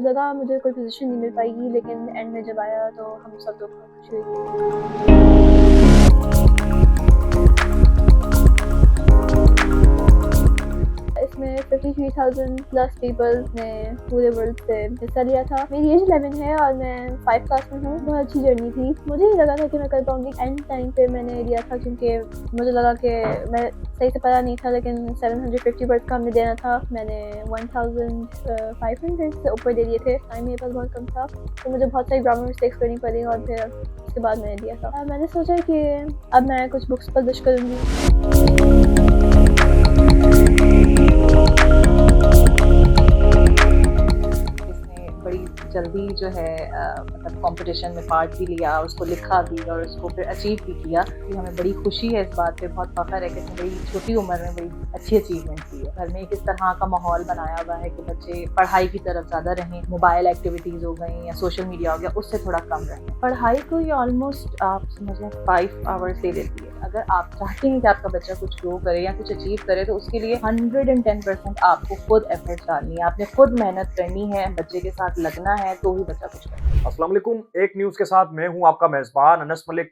लगा मुझे कोई पोजीशन नहीं मिल पाएगी, लेकिन एंड में जब आया तो हम सब लोग बहुत खुश हुए। इसमें 53,000 प्लस पीपल ने पूरे वर्ल्ड से हिस्सा लिया था। मेरी एज 11 है और मैं 5 क्लास में हूँ। बहुत अच्छी जर्नी थी। मुझे नहीं लगा था कि मैं कर पाऊंगी। एंड टाइम पे मैंने लिया था क्योंकि मुझे लगा कि मैं सही से पता नहीं था, लेकिन 750 वर्ड्स का हमने देना था। मैंने 1500 से ऊपर दे दिए थे। टाइम मेरे पास बहुत कम था, तो मुझे बहुत सारी ग्रामर मिस्टेक्स करनी पड़ी और फिर उसके बाद मैंने दिया था। मैंने सोचा कि अब मैं कुछ बुक्स पब्लिश करूँगी। बड़ी जल्दी जो है मतलब कंपटीशन में पार्ट भी लिया, उसको लिखा भी और उसको फिर अचीव भी किया। कि हमें बड़ी खुशी है इस बात पे, बहुत फ़ख्र है कि इसने बड़ी छोटी उम्र में बड़ी अच्छी अचीवमेंट की है। घर में किस तरह का माहौल बनाया हुआ है कि बच्चे पढ़ाई की तरफ ज़्यादा रहें, मोबाइल एक्टिविटीज़ हो गई या सोशल मीडिया हो गया, उससे थोड़ा कम रहें। पढ़ाई को ये ऑलमोस्ट आप समझ लें 5 आवर्स दे देती है। अगर आप चाहते हैं कि आपका बच्चा कुछ ग्रो करे या कुछ अचीव करे, तो उसके लिए 110% आपको खुद एफर्ट्स डालनी है, आपने खुद मेहनत करनी है, बच्चे के साथ लगना है, तो ही बच्चा कुछ करे। अस्सलाम वालेकुम। एक न्यूज के साथ मैं हूं आपका मेजबान अनस मलिक।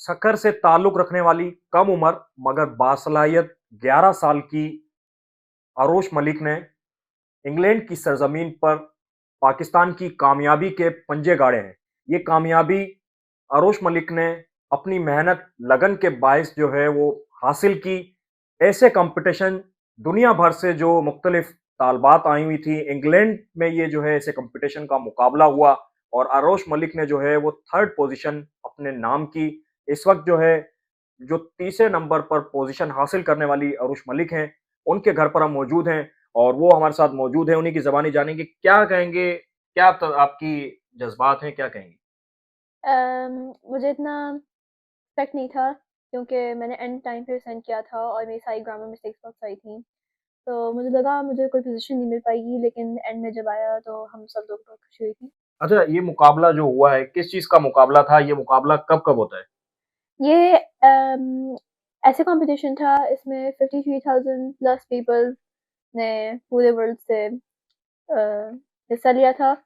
सक्कर से ताल्लुक रखने वाली कम उम्र मगर बासलाहियत 11 साल की अरोश मलिक ने इंग्लैंड की सरजमीन पर पाकिस्तान की कामयाबी के पंजे गाड़े हैं। ये कामयाबी अरोश मलिक ने अपनी मेहनत लगन के बायस जो है वो हासिल की। ऐसे कंपटीशन दुनिया भर से जो मुख्तलिफ तालबात आई हुई थी, इंग्लैंड में ये जो है ऐसे कंपटीशन का मुकाबला हुआ और अरोश मलिक ने जो है वो 3rd पोजीशन अपने नाम की। इस वक्त जो है जो तीसरे नंबर पर पोजीशन हासिल करने वाली अरोश मलिक हैं, उनके घर पर हम मौजूद हैं और वो हमारे साथ मौजूद है। उन्हीं की ज़बानी जानेंगे क्या कहेंगे, क्या तो आपकी जज्बात हैं, क्या कहेंगी? मुझे इतना एक्सपेक्ट नहीं था क्योंकि मैंने एंड टाइम पे सेंड किया था और मेरी सारी ग्रामर मिस्टेक्स बहुत सारी थी। तो मुझे लगा मुझे कोई पोजीशन नहीं मिल पाएगी, लेकिन एंड में जब आया तो हम सब लोग बहुत खुश हुई थी। अच्छा, ये मुकाबला जो हुआ है, किस चीज़ का मुकाबला था? ये मुकाबला कब-कब होता है? ये ऐसे कंपटीशन था, इसमें 53,000 प्लस पीपल ने पूरे वर्ल्ड से हिस्सा लिया था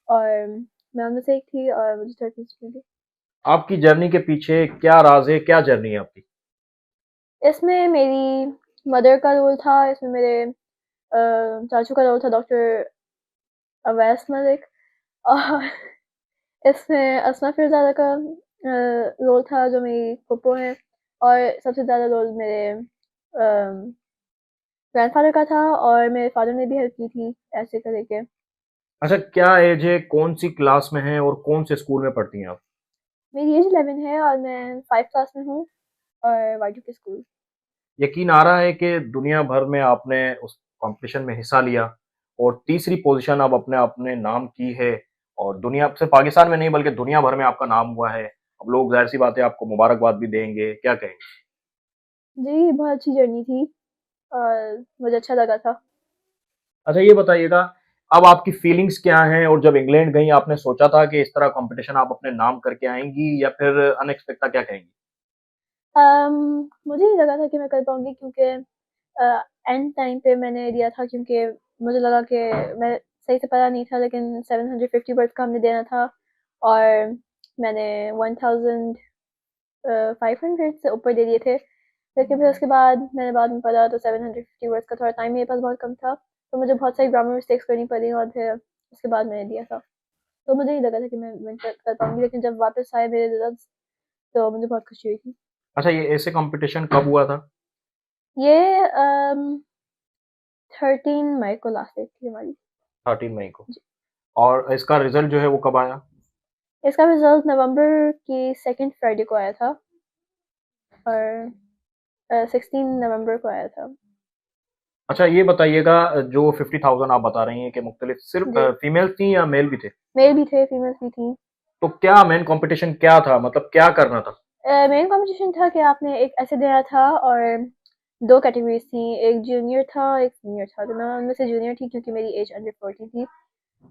और मैं उनमें से एक थी और मुझे थर्ड पोजीशन मिली। आपकी जर्नी के पीछे क्या राज़ है? क्या जर्नी है आपकी? इसमें मेरी मदर का रोल था, इसमें मेरे चाचू का रोल था डॉक्टर अवैस मलिक और इसमें अस्मा फिरज़ादा का रोल था जो मेरी फूफो हैं, और सबसे ज़्यादा रोल मेरे ग्रैंडफ़ादर का था और मेरे फ़ादर ने भी हेल्प की थी ऐसे करके। अच्छा, क्या एज है? कौन-सी क्लास में हैं और कौन से स्कूल में पढ़ती हैं आप? मेरी एज 11 है और मैं 5 क्लास में हूँ और वाईटीके स्कूल। यकीन आ रहा है कि दुनिया भर में आपने उस कॉम्पिटिशन में हिस्सा लिया और तीसरी पोजीशन अब अपने अपने नाम की है और दुनिया सिर्फ पाकिस्तान में नहीं बल्कि दुनिया भर में आपका नाम हुआ है। अब लोग ज़ाहिर-सी बात है आपको मुबारकबाद भी देंगे, क्या कहेंगे? जी, बहुत अच्छी जर्नी थी और मुझे अच्छा लगा था। अच्छा, ये बताइएगा, अब आपकी फीलिंग्स क्या हैं और जब इंग्लैंड गईं आपने सोचा था कि इस तरह कॉम्पिटिशन आप अपने नाम करके आएँगी या फिर अनएक्सपेक्ट था, क्या कहेंगी? मुझे नहीं लगा था कि मैं कर पाऊँगी क्योंकि एंड टाइम पे मैंने दिया था क्योंकि मुझे लगा कि मैं सही से पढ़ा नहीं था, लेकिन 750 वर्ड्स का हमने देना था और मैंने 1500 से ऊपर दे दिए थे। लेकिन फिर उसके बाद मैंने बाद में पढ़ा तो 750 वर्ड्स का थोड़ा टाइम मेरे पास बहुत कम था, तो मुझे बहुत सारी ग्रामर मिस्टेक्स करनी पड़ी और फिर उसके बाद मैंने दिया था। तो मुझे नहीं लगा था कि मैं विन कर पाऊँगी, लेकिन जब वापस आए मेरे रिजल्ट्स तो मुझे बहुत खुशी हुई थी। अच्छा, ये ऐसे कॉम्पिटिशन कब हुआ था? ये 13 मई को लास्ट डेट थी हमारी। 13 मई को। जी। और इसका रिज़ल्ट जो है वो कब आया? इसका रिज़ल्ट नवंबर की 2nd फ्राइडे को आया था और 16 नवंबर को आया था। अच्छा, ये बताइएगा, जो 50,000 आप बता रही हैं कि मुख्तलिफ सिर्फ़ जी, फीमेल्स थी या मेल भी थे? मेल भी थे, फीमेल्स भी थी। तो क्या मेन कॉम्पिटिशन क्या था? मतलब क्या करना था? मेन कॉम्पिटिशन था कि आपने एक ऐसे देना था और 2 कैटेगरीज़ थी, एक जूनियर था, एक सीनियर था। तो मैं उनमें से जूनियर थी क्योंकि मेरी एज अंडर 14 थी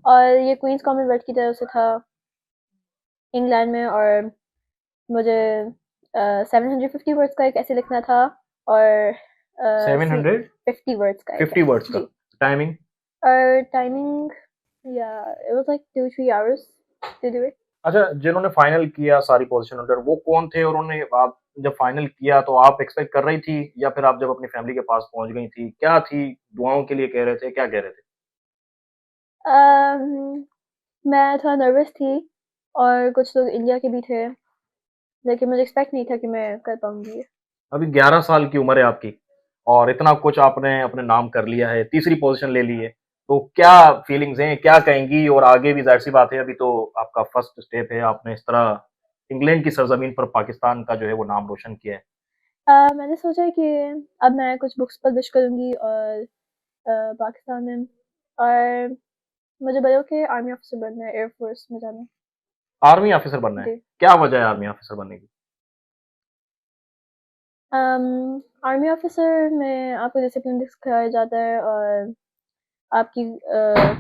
और ये क्वींस कॉमनवेल्थ की तरफ से था इंग्लैंड में, और मुझे 750 वर्ड्स का एक ऐसे लिखना था और 750 50 वर्ड्स का एक वर्ड्स ऐसे। का। जी। टाइमिंग? और timing Yeah, it was like 2-3 hours to do it. अच्छा, जिन्होंने फाइनल किया सारी पोजीशन होल्डर वो कौन थे और उन्होंने आप जब फाइनल किया तो आप एक्सपेक्ट कर रही थी या फिर आप जब अपनी फैमिली के पास पहुंच गई थी क्या थी दुआओं के लिए कह रहे थे क्या कह रहे थे? Um, मैं थोड़ा नर्वस थी और कुछ लोग इंडिया के भी थे, लेकिन मुझे एक्सपेक्ट नहीं था कि मैं कर पाऊंगी। अभी 11 साल की उम्र है आपकी और इतना कुछ आपने अपने नाम कर लिया है, तीसरी पोजीशन ले ली है, तो क्या फीलिंग्स हैं, क्या कहेंगी? और आगे भी जाहिर सी बात है अभी तो आपका फर्स्ट स्टेप है, आपने इस तरह इंग्लैंड की सरजमीन पर पाकिस्तान का जो है वो नाम रोशन किया है। मैंने सोचा कि अब मैं कुछ बुक्स पब्लिश करूंगी और पाकिस्तान में, और मुझे बड़े होके आर्मी ऑफिसर बनना है, एयरफोर्स में जाना है। आर्मी ऑफिसर बनना है, जी। क्या वजह है आर्मी ऑफिसर बनने की? आर्मी ऑफिसर में आपको डिसिप्लिन सिखाया जाता है और आपकी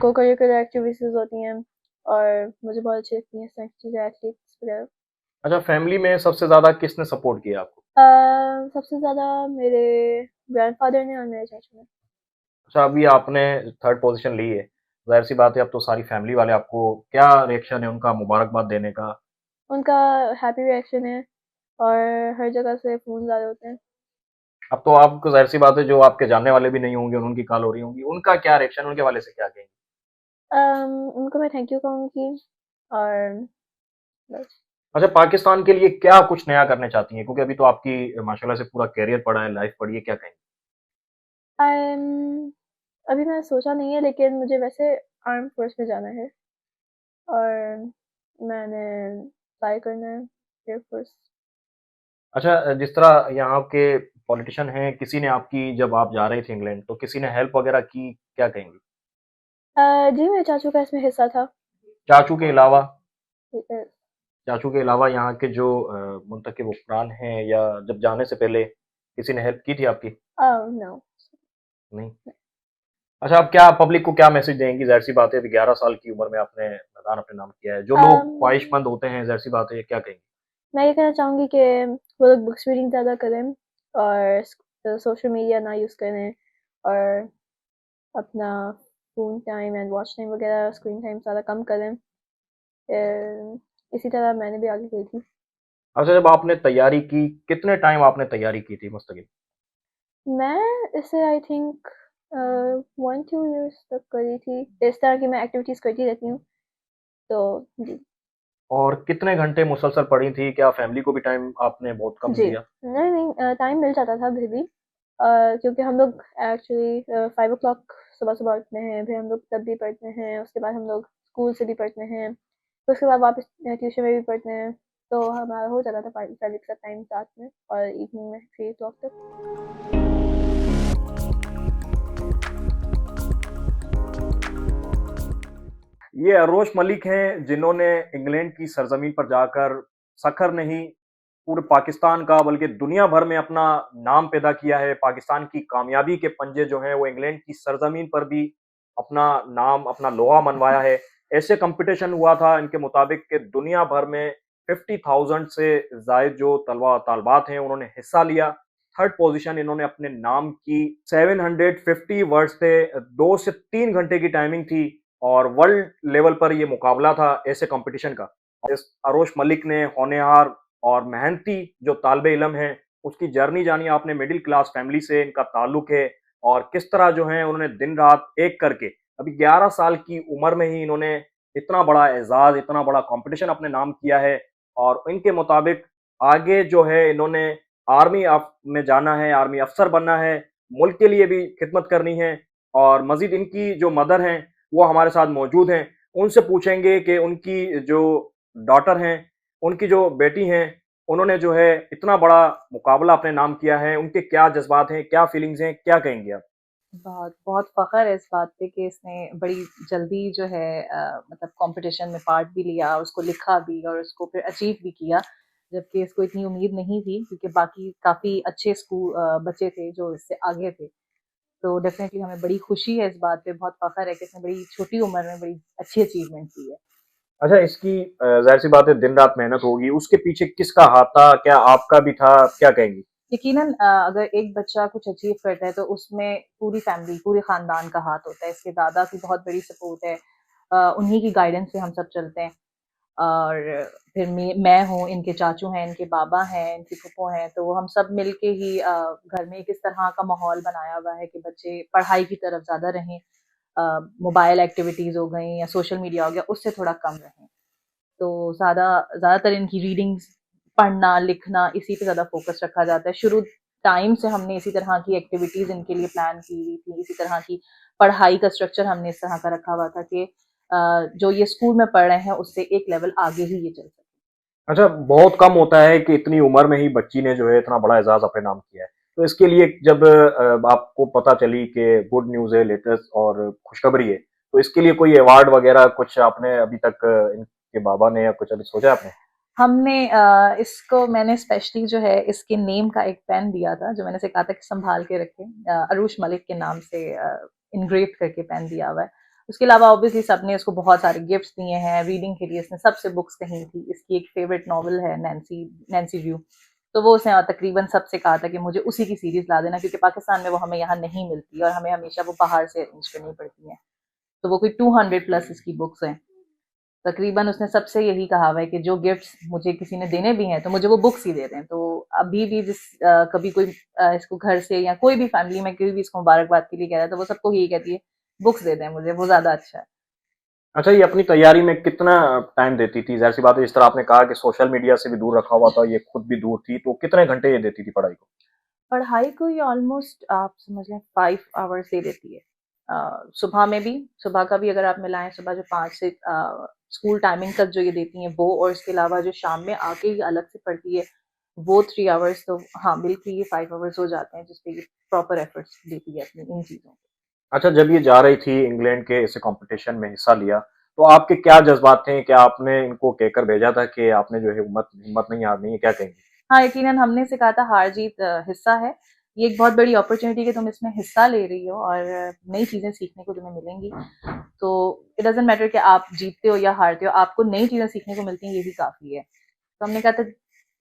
को करिकुलर एक्टिविटीज़ होती हैं, और मुझे बहुत अच्छी लगती हैं इस तरह की चीज़ें, एथलीट्स वगैरह। अच्छा, फैमिली में सबसे ज़्यादा किसने सपोर्ट किया आपको? सबसे ज़्यादा मेरे ग्रैंडफादर ने और मेरे चाचू ने। अच्छा, अभी आपने थर्ड पोजीशन ली है, ज़ाहिर-सी बात है अब तो सारी फैमिली वाले आपको क्या रिएक्शन है उनका मुबारकबाद देने का? उनका हैप्पी रिएक्शन है और हर जगह से फ़ोन आ रहे होते हैं। अब तो आपको ज़ाहिर-सी बात है जो आपके जानने वाले भी नहीं होंगे और उनकी कॉल हो रही होंगी, उनका क्या रिएक्शन उनके हवाले से क्या कहेंगी? उनको मैं थैंक यू कहूँगी और बस। अच्छा, पाकिस्तान के लिए क्या कुछ नया करना चाहती हैं? क्योंकि अभी तो आपकी माशाल्लाह से पूरा करियर पड़ा है, लाइफ पड़ी है, क्या कहेंगी? अम, अभी मैंने सोचा नहीं है, लेकिन मुझे वैसे आर्म फोर्स में जाना है और मैंने ट्राई करना है एयर फोर्स। अच्छा, जिस तरह यहाँ के पॉलिटिशियन हैं, किसी ने आपकी जब आप जा रहे थे इंग्लैंड, तो किसी ने हेल्प वगैरह की, क्या कहेंगी? जी, मेरे चाचू का इसमें हिस्सा था। चाचू के अलावा अ, चाचू के अलावा यहाँ के जो मुंतखब हुक्मरान हैं या जब जाने से पहले किसी ने हेल्प की थी आपकी? Oh no. नहीं। अच्छा, आप क्या पब्लिक को क्या मैसेज देंगी? ज़ाहिर-सी बात है अभी 11 साल की उम्र में आपने मैदान अपने नाम किया है। जो लोग अम, ख्वाहिशमंद होते हैं, ज़ाहिर-सी बात है, क्या कहेंगी? मैं ये कहना चाहूँगी कि वो लोग बुक्स रीडिंग ज़्यादा करें और सोशल मीडिया ना यूज़ करें, और अपना phone time and watch time वगैरह, स्क्रीन टाइम ज़्यादा कम करें। इसी तरह मैंने भी आगे की थी। अच्छा, जब आपने तैयारी की, कितने टाइम आपने तैयारी की थी मुस्तकिल? मैं इसे आई थिंक 1-2 इयर्स तक करी थी। इस तरह की मैं एक्टिविटीज़ करती रहती हूँ, तो जी। और कितने घंटे मुसलसल पढ़ी थी? क्या फैमिली को भी टाइम आपने बहुत कम जी। दिया? नहीं, नहीं, टाइम मिल जाता था फिर भी, क्योंकि हम लोग एक्चुअली 5 ओ क्लॉक सुबह-सुबह उठते हैं, फिर हम लोग तब भी पढ़ते हैं, उसके बाद हम लोग स्कूल से भी पढ़ते हैं, फिर उसके बाद वापस ट्यूशन में भी पढ़ते हैं, तो हमारा हो जाता था फैमिली के साथ टाइम साथ में, और इवनिंग में 3 ओ क्लॉक तक। ये अरोश मलिक हैं जिन्होंने इंग्लैंड की सरजमीन पर जाकर सखर नहीं पूरे पाकिस्तान का बल्कि दुनिया भर में अपना नाम पैदा किया है। पाकिस्तान की कामयाबी के पंजे जो हैं वो इंग्लैंड की सरजमीन पर भी अपना नाम, अपना लोहा मनवाया है। ऐसे कंपटीशन हुआ था इनके मुताबिक कि दुनिया भर में 50,000 से ज़ायद जो तलबा तालबात हैं उन्होंने हिस्सा लिया। थर्ड पोजीशन इन्होंने अपने नाम की। 750 वर्ड्स थे, 2 से 3 घंटे की टाइमिंग थी और वर्ल्ड लेवल पर ये मुकाबला था ऐसे कंपटीशन का। इस अरोश मलिक ने होनहार और मेहनती जो तालिब इल्म हैं, उसकी जर्नी जानी आपने। मिडिल क्लास फैमिली से इनका ताल्लुक है और किस तरह जो है उन्होंने दिन-रात एक करके अभी 11 साल की उम्र में ही इन्होंने इतना बड़ा एज़ाज़, इतना बड़ा कॉम्पिटिशन अपने नाम किया है और इनके मुताबिक आगे जो है इन्होंने आर्मी में जाना है, आर्मी अफ़सर बनना है, मुल्क के लिए भी खिदमत करनी है और मज़ीद इनकी जो मदर हैं, वो हमारे साथ मौजूद हैं। उनसे पूछेंगे कि उनकी जो डॉटर हैं, उनकी जो बेटी हैं, उन्होंने जो है इतना बड़ा मुकाबला अपने नाम किया है, उनके क्या जज़्बात हैं, क्या फीलिंग्स हैं, क्या कहेंगी आप? बहुत बहुत फ़ख्र है इस बात पे कि इसने बड़ी जल्दी जो है मतलब कॉम्पिटिशन में पार्ट भी लिया, उसको लिखा भी और उसको फिर अचीव भी किया, जबकि इसको इतनी उम्मीद नहीं थी क्योंकि बाकी काफ़ी अच्छे बच्चे थे जो इससे आगे थे। तो डेफ़िनेटली हमें बड़ी खुशी है इस बात पे, बहुत फ़ख्र है कि इसने बड़ी छोटी उम्र में बड़ी अच्छी अचीवमेंट की है। अच्छा, इसकी ज़ाहिर-सी बात है दिन-रात मेहनत होगी, उसके पीछे किसका हाथ था? क्या आपका भी था? क्या कहेंगी? यकीनन अगर एक बच्चा कुछ अचीव करता है तो उसमें पूरी फैमिली, पूरे ख़ानदान का हाथ होता है। इसके दादा की बहुत बड़ी सपोर्ट है, उन्हीं की गाइडेंस पे हम सब चलते हैं। और फिर मैं हूँ, इनके चाचू हैं, इनके बाबा हैं, इनकी फूफो हैं, तो वो हम सब मिलके ही घर में एक इस तरह का माहौल बनाया हुआ है कि बच्चे पढ़ाई की तरफ ज़्यादा रहें, मोबाइल एक्टिविटीज़ हो गई या सोशल मीडिया हो गया, उससे थोड़ा कम रहें। तो ज़्यादातर इनकी रीडिंग्स, पढ़ना, लिखना, इसी पे ज़्यादा फ़ोकस रखा जाता है। शुरू टाइम से हमने इसी तरह की एक्टिविटीज़ इनके लिए प्लान की हुई थी, इसी तरह की पढ़ाई का स्ट्रक्चर हमने इस तरह का रखा हुआ था कि जो ये स्कूल में पढ़ रहे हैं, उससे एक लेवल आगे ही ये चल सके। अच्छा, बहुत कम होता है कि इतनी उम्र में ही बच्ची ने जो है इतना बड़ा एज़ाज़ अपने नाम किया है। तो इसके लिए जब आपको पता चली कि गुड न्यूज़ है, लेटेस्ट और खुशखबरी है, तो इसके लिए कोई अवार्ड वगैरह कुछ आपने अभी तक इनके बाबा ने या कुछ अभी सोचा आपने? हमने इसको मैंने स्पेशली जो है इसके नेम का एक पेन दिया था, जो मैंने इसे कहा था कि सँभाल के रखें। अरूश मलिक के नाम से इनग्रेव करके पेन दिया हुआ है। उसके अलावा ऑब्वियसली सबने इसको बहुत सारे गिफ्ट्स दिए हैं, रीडिंग के लिए इसने सबसे बुक्स कहीं थी। इसकी एक फ़ेवरेट नॉवल है नैन्सी ड्रू, तो वो उसने तकरीबन सबसे कहा था कि मुझे उसी की सीरीज़ ला देना, क्योंकि पाकिस्तान में वो हमें यहाँ नहीं मिलती और हमें हमेशा वो बाहर से अरेंज करनी पड़ती हैं। तो वो कोई 200 प्लस इसकी बुक्स हैं। तकरीबन उसने सबसे यही कहा हुआ है कि जो गिफ्ट्स मुझे किसी ने देने भी हैं तो मुझे वो बुक्स ही दे दें। तो अभी भी कभी कोई इसको घर से या कोई भी फैमिली में कोई भी इसको मुबारकबाद के लिए कह रहा है, तो वो सबको यही कहती है, बुक्स दे दें मुझे, वो ज़्यादा अच्छा है। अच्छा, ये अपनी तैयारी में कितना टाइम देती थी? ज़ाहिर-सी बात है, जिस तरह आपने कहा कि सोशल मीडिया से भी दूर रखा हुआ था, ये खुद भी दूर थी, तो कितने घंटे ये देती थी पढ़ाई को? पढ़ाई को ये ऑलमोस्ट आप समझ लें 5 आवर्स दे देती है। सुबह में भी, सुबह का भी अगर आप मिलाएँ, सुबह जो 5 से स्कूल टाइमिंग तक जो ये देती हैं वो, और इसके अलावा जो शाम में आके ये अलग से पढ़ती है, वो 3 आवर्स। तो हाँ, मिलके ये 5 आवर्स हो जाते हैं, जिस पे ये प्रॉपर एफर्ट्स देती है अपनी इन चीज़ों पे। अच्छा, जब ये जा रही थी इंग्लैंड के ऐसे कॉम्पिटिशन में हिस्सा लिया, तो आपके क्या जज़्बात थे? क्या आपने इनको कहकर भेजा था कि आपने जो है हिम्मत हिम्मत नहीं हारनी है, क्या कहेंगी? हाँ, यकीनन हमने इसे कहा था हार-जीत हिस्सा है। ये एक बहुत बड़ी अपॉर्च्युनिटी कि तुम इसमें हिस्सा ले रही हो और नई चीज़ें सीखने को तुम्हें मिलेंगी। तो इट डज़न्ट मैटर कि आप जीतते हो या हारते हो, आपको नई चीज़ें सीखने को मिलती हैं, यही काफ़ी है। तो हमने कहा था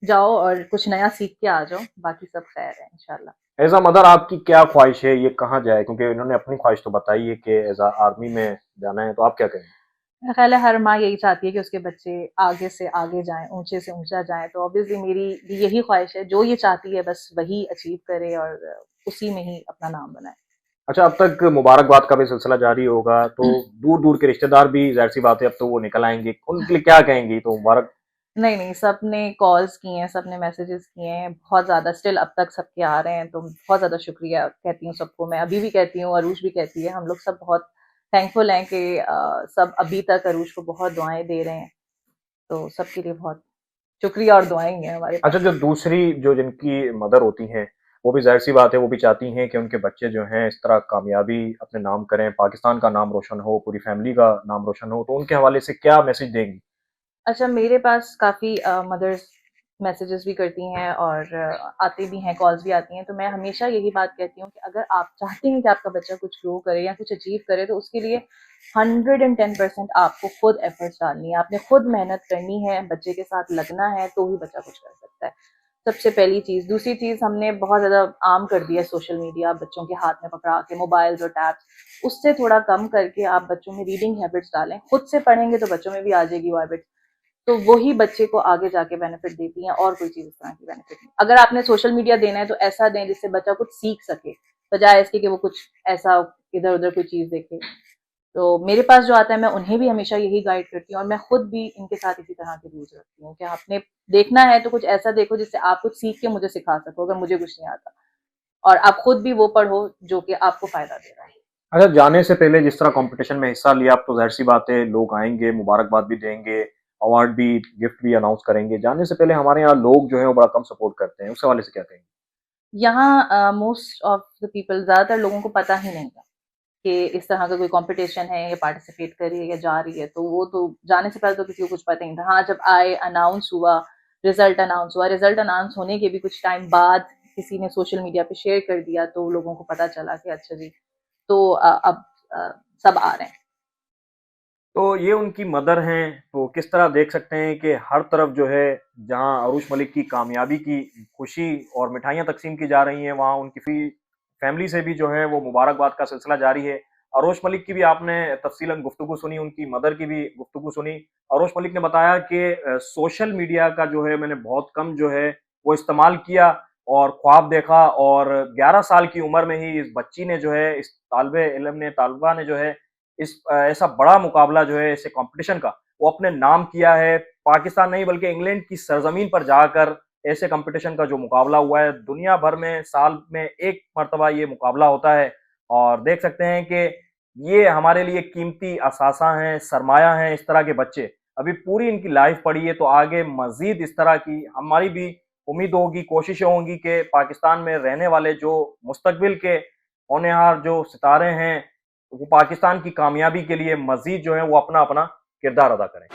जाओ और कुछ नया सीख के आ जाओ, बाकी सब खैर है इंशाल्लाह। एज़ अ मदर आपकी क्या ख़्वाहिश है, ये कहाँ जाए? क्योंकि इन्होंने अपनी ख़्वाहिश तो बताई है कि एज़ अ आर्मी में जाना है, तो आप क्या कहेंगी? मेरा ख़्याल है हर माँ यही चाहती है कि उसके बच्चे आगे से आगे जाएँ, ऊँचे से ऊँचा जाएँ। तो ऑब्वियसली मेरी भी यही ख़्वाहिश है, जो ये चाहती है बस वही अचीव करे और उसी में ही अपना नाम बनाए। अच्छा, अब तक मुबारकबाद का भी सिलसिला जारी होगा, तो दूर-दूर के रिश्तेदार भी ज़ाहिर-सी बात है अब तो वो निकल आएँगे, उनके लिए क्या कहेंगी? तो मुबारक। नहीं, नहीं, सबने कॉल्स की हैं, सबने मैसेजेस किए हैं, बहुत ज़्यादा स्टिल अब तक सबके आ रहे हैं, तो बहुत ज़्यादा शुक्रिया कहती हूँ सबको मैं, अभी भी कहती हूँ, अरूष भी कहती है, हम लोग सब बहुत थैंकफुल हैं कि सब अभी तक अरूष को बहुत दुआएँ दे रहे हैं, तो सबके लिए बहुत शुक्रिया और दुआएँ ही हैं हमारे अच्छा, पास। जो दूसरी जो जिनकी मदर होती हैं, वो भी ज़ाहिर-सी बात है, वो भी चाहती हैं कि उनके बच्चे जो हैं इस तरह कामयाबी अपने नाम करें, पाकिस्तान का नाम रोशन हो, पूरी फैमिली का नाम रोशन हो, तो उनके हवाले से क्या मैसेज देंगी? अच्छा, मेरे पास काफ़ी मदर्स मैसेजेस भी करती हैं और आते भी हैं, कॉल्स भी आती हैं, तो मैं हमेशा यही बात कहती हूँ कि अगर आप चाहते हैं कि आपका बच्चा कुछ ग्रो करे या कुछ अचीव करे, तो उसके लिए 110% आपको खुद एफर्ट्स डालनी है, आपने खुद मेहनत करनी है, बच्चे के साथ लगना है, तो ही बच्चा कुछ कर सकता है। सबसे पहली चीज़। दूसरी चीज़, हमने बहुत ज़्यादा आम कर दिया है सोशल मीडिया, बच्चों के हाथ में पकड़ा के मोबाइल्स और टैब्स, उससे थोड़ा कम करके आप बच्चों में रीडिंग हैबिट्स डालें। खुद से पढ़ेंगे तो बच्चों में भी आ जाएगी वो हैबिट। तो वही बच्चे को आगे जाके बेनिफिट देती हैं, और कोई चीज़ इस तरह की बेनिफिट नहीं। अगर आपने सोशल मीडिया देना है तो ऐसा दें जिससे बच्चा कुछ सीख सके, बजाय इसके कि वो कुछ ऐसा इधर-उधर कोई चीज़ देखे। तो मेरे पास जो आता है मैं उन्हें भी हमेशा यही गाइड करती हूँ, और मैं खुद भी इनके साथ इसी तरह के रूल्स रखती हूँ कि आपने देखना है तो कुछ ऐसा देखो जिससे आप कुछ सीख के मुझे सिखा सको, अगर मुझे कुछ नहीं आता। और आप खुद भी वो पढ़ो जो कि आपको फ़ायदा दे रहा है। अच्छा, जाने से पहले जिस तरह कॉम्पिटिशन में हिस्सा लिया, अब तो ज़ाहिर-सी बात है लोग आएँगे, मुबारकबाद भी देंगे, अवार्ड भी, गिफ्ट भी अनाउंस करेंगे। जाने से पहले हमारे यहाँ लोग जो हैं वो बड़ा कम सपोर्ट करते हैं, उस हवाले से क्या कहेंगी? यहाँ मोस्ट ऑफ द पीपल, ज़्यादातर लोगों को पता ही नहीं था कि इस तरह का कोई कॉम्पिटिशन है, या पार्टिसिपेट कर रही है या जा रही है, तो वो तो जाने से पहले तो किसी को कुछ पता ही नहीं था। हाँ, जब आए, अनाउंस हुआ, रिज़ल्ट अनाउंस होने के भी कुछ टाइम बाद किसी ने सोशल मीडिया पे शेयर कर दिया, तो लोगों को पता चला कि अच्छा जी, तो अब अ, सब आ रहे हैं। तो ये उनकी मदर हैं, तो किस तरह देख सकते हैं कि हर तरफ जो है, जहाँ अरूष मलिक की कामयाबी की खुशी और मिठाइयाँ तक़सीम की जा रही हैं, वहाँ उनकी फैमिली से भी जो है वो मुबारकबाद का सिलसिला जारी है। अरोश मलिक की भी आपने तफ़सीलन गुफ्तगू सुनी, उनकी मदर की भी गुफ्तगू सुनी। अरोश मलिक ने बताया कि सोशल मीडिया का जो है मैंने बहुत कम जो है वो इस्तेमाल किया और ख्वाब देखा, और 11 साल की उम्र में ही इस बच्ची ने जो है, इस तालिबे इल्म ने, तालिबा ने जो है इस ऐसा बड़ा मुकाबला जो है, ऐसे कॉम्पिटिशन का वो अपने नाम किया है। पाकिस्तान नहीं बल्कि इंग्लैंड की सरजमीन पर जाकर ऐसे कॉम्पिटिशन का जो मुकाबला हुआ है, दुनिया भर में साल में एक मर्तबा ये मुकाबला होता है। और देख सकते हैं कि ये हमारे लिए कीमती असासा हैं, सरमाया हैं इस तरह के बच्चे। अभी पूरी इनकी लाइफ पड़ी है, तो आगे मज़ीद इस तरह की हमारी भी उम्मीद होगी, कोशिशें होंगी कि पाकिस्तान में रहने वाले जो मुस्तकबिल के होनहार जो सितारे हैं, वो पाकिस्तान की कामयाबी के लिए मज़ीद जो है वो अपना-अपना किरदार अदा करें।